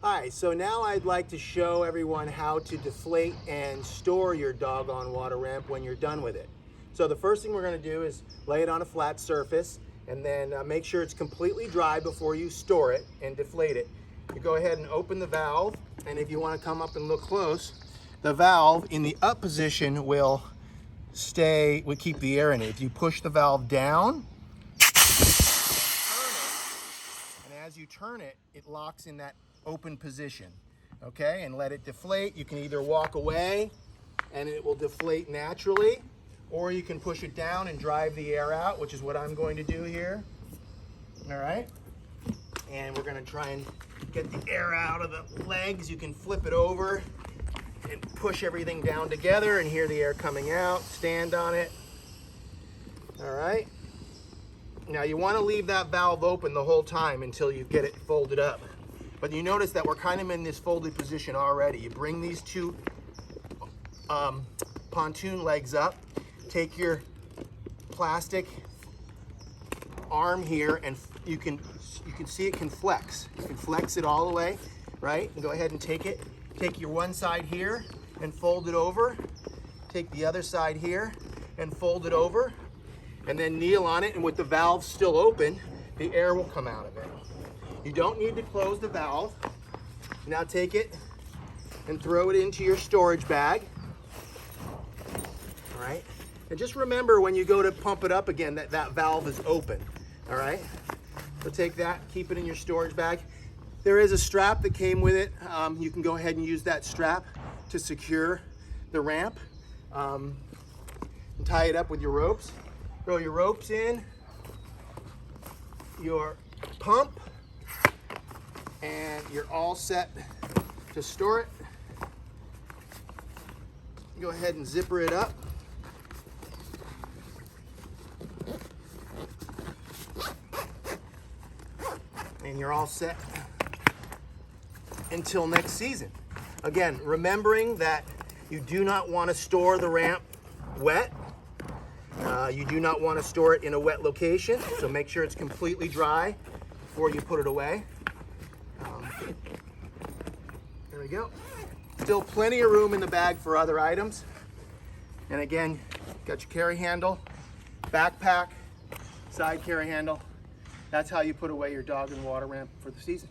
Hi, so now I'd like to show everyone how to deflate and store your doggone water ramp when you're done with it. So the first thing we're going to do is lay it on a flat surface and then make sure it's completely dry before you store it and deflate it. You go ahead and open the valve, and if you want to come up and look close, the valve in the up position will keep the air in it. If you push the valve down, and as you turn it, it locks in that open position. Okay, and let it deflate. You can either walk away and it will deflate naturally, or you can push it down and drive the air out, which is what I'm going to do here. All right, and we're going to try and get the air out of the legs. You can flip it over and push everything down together and hear the air coming out. Stand on it. All right, now you want to leave that valve open the whole time until you get it folded up. But you notice that we're kind of in this folded position already. You bring these two pontoon legs up, take your plastic arm here, and you can see it can flex. You can flex it all the way, right? And go ahead and take your one side here and fold it over. Take the other side here and fold it over, and then kneel on it, and with the valve still open, the air will come out of it. You don't need to close the valve. Now take it and throw it into your storage bag. All right, and just remember when you go to pump it up again that that valve is open. All right, so take that, keep it in your storage bag. There is a strap that came with it. You can go ahead and use that strap to secure the ramp and tie it up with your ropes. Throw your ropes in, your pump, and you're all set to store it. Go ahead and zipper it up. And you're all set until next season. Again, remembering that you do not want to store the ramp wet. You do not want to store it in a wet location, so make sure it's completely dry before you put it away. There we go. Still plenty of room in the bag for other items. And again, got your carry handle, backpack, side carry handle. That's how you put away your dog and water ramp for the season.